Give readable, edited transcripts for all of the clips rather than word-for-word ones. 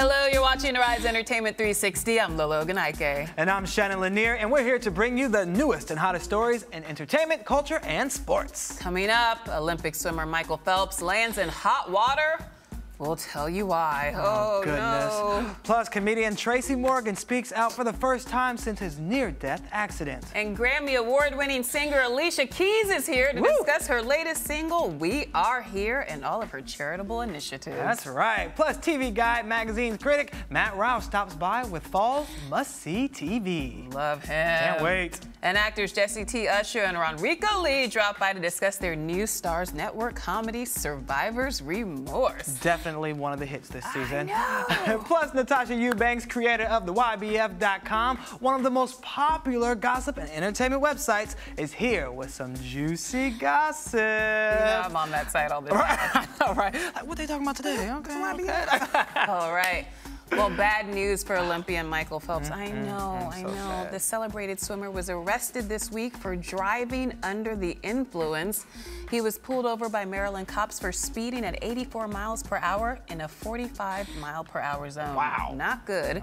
Hello, you're watching Arise Entertainment 360. I'm Lolo Ganaike. And I'm Shannon Lanier, and we're here to bring you the newest and hottest stories in entertainment, culture, and sports. Coming up, Olympic swimmer Michael Phelps lands in hot water. We'll tell you why. Oh, goodness. No. Plus, comedian Tracy Morgan speaks out for the first time since his near-death accident. And Grammy Award-winning singer Alicia Keys is here to discuss her latest single, We Are Here, and all of her charitable initiatives. That's right. Plus, TV Guide magazine's critic Matt Rausch stops by with Fall's Must-See TV. Love him. Can't wait. And actors Jessie T. Usher and Ronrico Lee drop by to discuss their new Starz Network comedy, Survivor's Remorse. Definitely one of the hits this season. I know. Plus, Natasha Eubanks, creator of the YBF.com, one of the most popular gossip and entertainment websites, is here with some juicy gossip. You know, I'm on that site all the time. All right. Like, what they talking about today? Okay. All right. Well, bad news for Olympian Michael Phelps. I know. sad. The celebrated swimmer was arrested this week for driving under the influence. He was pulled over by Maryland cops for speeding at 84 miles per hour in a 45-mile-per-hour zone. Wow. Not good.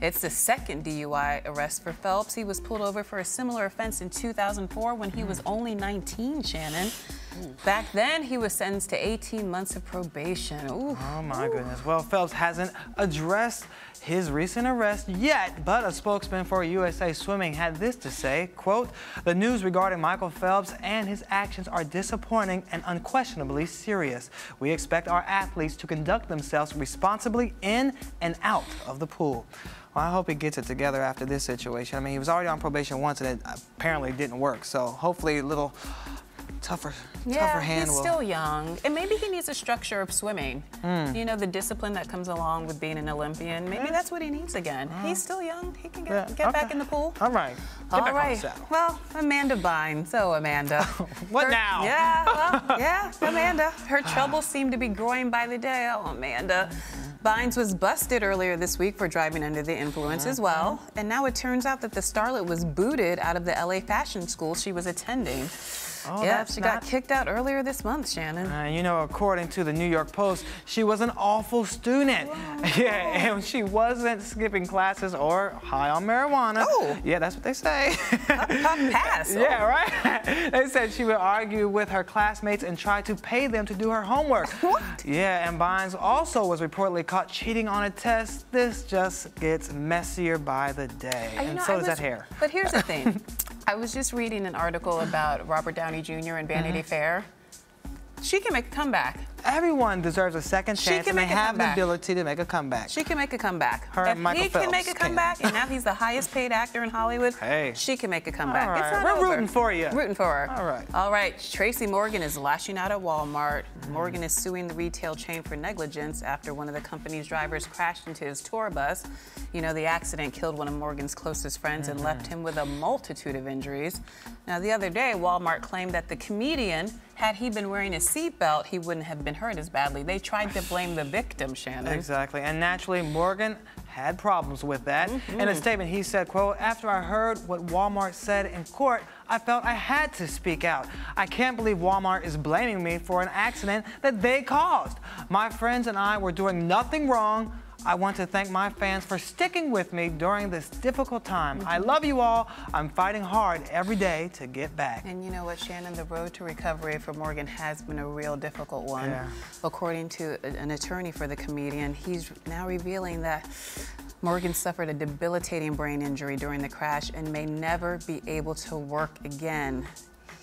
It's the second DUI arrest for Phelps. He was pulled over for a similar offense in 2004 when he was only 19, Shannon. Back then, he was sentenced to 18 months of probation. Ooh. Oh, my goodness. Well, Phelps hasn't addressed his recent arrest yet, but a spokesman for USA Swimming had this to say, quote, "The news regarding Michael Phelps and his actions are disappointing and unquestionably serious. We expect our athletes to conduct themselves responsibly in and out of the pool." Well, I hope he gets it together after this situation. I mean, he was already on probation once and it apparently didn't work, so hopefully a little tougher hand he's will... still young, and maybe he needs a structure of swimming. You know, the discipline that comes along with being an Olympian. Maybe that's what he needs again. He's still young. He can get back in the pool. All right. Get back on the saddle. Well, Amanda Bynes. Oh, Amanda. What now? Yeah, well, yeah, Amanda. Her troubles seem to be growing by the day. Oh, Amanda. Bynes was busted earlier this week for driving under the influence as well. And now it turns out that the starlet was booted out of the LA fashion school she was attending. Oh, yeah, she got kicked out earlier this month, Shannon. You know, according to the New York Post, she was an awful student. Yeah, and she wasn't skipping classes or high on marijuana. Oh. Yeah, that's what they say. Pass. Yeah, right? They said she would argue with her classmates and try to pay them to do her homework. What? Yeah, and Bynes also was reportedly caught cheating on a test. This just gets messier by the day. And so does that hair. But here's the thing. I was just reading an article about Robert Downey Jr. and Vanity Fair. She can make a comeback. Everyone deserves a second chance, and they have the ability to make a comeback. She can make a comeback. Her and Michael Phelps can make a comeback, and now he's the highest paid actor in Hollywood. Hey. She can make a comeback. All right. It's not We're over. rooting for you. Rooting for her. All right. All right. Tracy Morgan is lashing out at Walmart. Morgan is suing the retail chain for negligence after one of the company's drivers crashed into his tour bus. You know, the accident killed one of Morgan's closest friends and left him with a multitude of injuries. Now, the other day, Walmart claimed that the comedian, had he been wearing a seatbelt, he wouldn't have been hurt as badly. They tried to blame the victim, Shannon. Exactly, and naturally, Morgan had problems with that. In a statement, he said, quote, "After I heard what Walmart said in court, I felt I had to speak out. I can't believe Walmart is blaming me for an accident that they caused. My friends and I were doing nothing wrong. I want to thank my fans for sticking with me during this difficult time. I love you all. I'm fighting hard every day to get back." And you know what, Shannon? The road to recovery for Morgan has been a real difficult one. Yeah. According to an attorney for the comedian, he's now revealing that Morgan suffered a debilitating brain injury during the crash and may never be able to work again.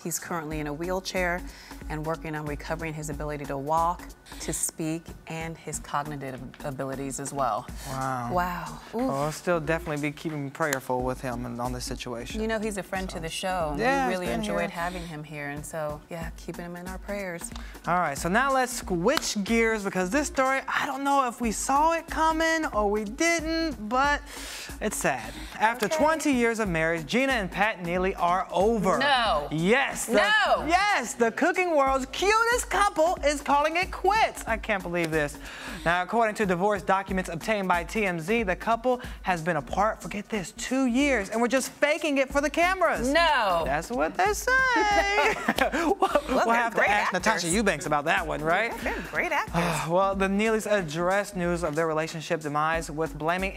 He's currently in a wheelchair and working on recovering his ability to walk, to speak, and his cognitive abilities as well. Wow. Wow. Well, I'll still definitely be keeping prayerful with him on this situation. You know, he's a friend to the show. Yeah, we really he's been enjoyed here. having him here, and so, yeah, keeping him in our prayers. All right, so now let's switch gears because this story, I don't know if we saw it coming or we didn't, but it's sad. After 20 years of marriage, Gina and Pat Neely are over. No. Yes. Yes. No. Yes, the cooking world's cutest couple is calling it quits. I can't believe this. Now, according to divorce documents obtained by TMZ, the couple has been apart for, get this, 2 years, and we're just faking it for the cameras. No. That's what they say. We'll have to ask Natasha Eubanks about that one, right? They're great actors. Well, the Neelys addressed news of their relationship demise with blaming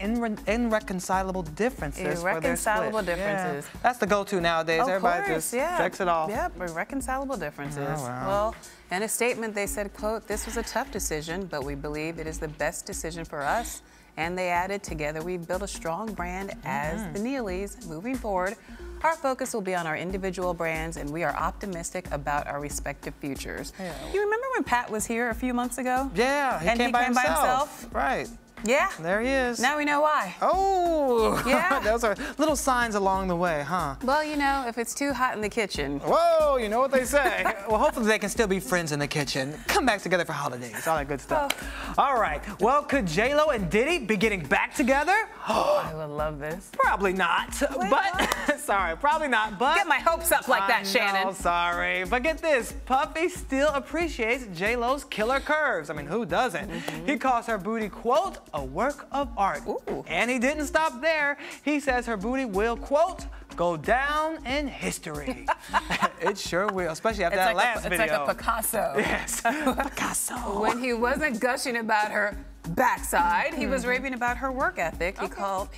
irreconcilable differences for their split. Irreconcilable differences. Yeah. That's the go-to nowadays. Of Everybody course, just yeah. checks it off. Yep, irreconcilable differences. Oh, wow. Well, in a statement, they said, quote, "This was a tough decision, but we believe it is the best decision for us." And they added, "Together we've built a strong brand as the Neelys. Moving forward, our focus will be on our individual brands, and we are optimistic about our respective futures." Yeah. You remember when Pat was here a few months ago? Yeah, he came by himself. Right. Yeah. There he is. Now we know why. Oh. Yeah. Those are little signs along the way, huh? Well, you know, if it's too hot in the kitchen. Whoa, you know what they say. Well, hopefully they can still be friends in the kitchen. Come back together for holidays, all that good stuff. Oh. All right. Well, could J-Lo and Diddy be getting back together? I would love this. Probably not. Wait, but sorry, probably not. But get my hopes up like that, Shannon. Oh, sorry. But get this, Puffy still appreciates J-Lo's killer curves. I mean, who doesn't? He calls her booty, quote, a work of art. Ooh. And he didn't stop there. He says her booty will, quote, go down in history. It sure will, especially after that last video. It's like a Picasso. Yes, Picasso. When he wasn't gushing about her backside, he was raving about her work ethic. He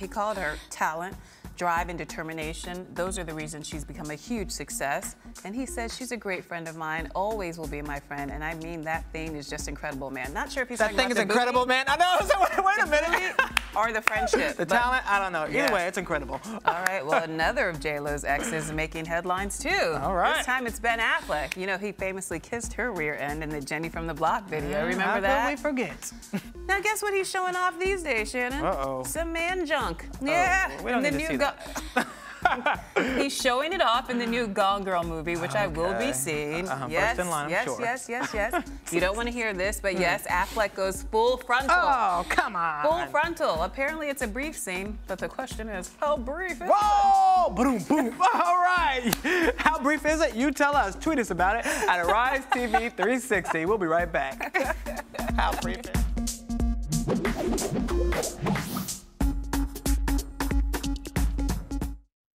called her talent, drive, and determination. Those are the reasons she's become a huge success. And he says she's a great friend of mine, always will be my friend. And I mean, that thing is just incredible, man. Not sure if he's that talking thing about is incredible, booty, man. I know. So wait a minute. or the friendship. The talent, I don't know. Either way, it's incredible. All right, well, another of J-Lo's exes is making headlines, too. All right. This time it's Ben Affleck. You know, he famously kissed her rear end in the Jenny from the Block video. Remember that? How could we forget? Now, guess what he's showing off these days, Shannon? Uh-oh. Some man junk. Yeah. We don't need to see that. He's showing it off in the new Gone Girl movie, which I will be seeing. First in line, I'm sure. Yes. You don't want to hear this, but yes, Affleck goes full frontal. Oh, come on. Full frontal. Apparently, it's a brief scene, but the question is, how brief is it? Whoa! Boom, boom. All right. How brief is it? You tell us. Tweet us about it at Arise TV 360. We'll be right back. How brief is it?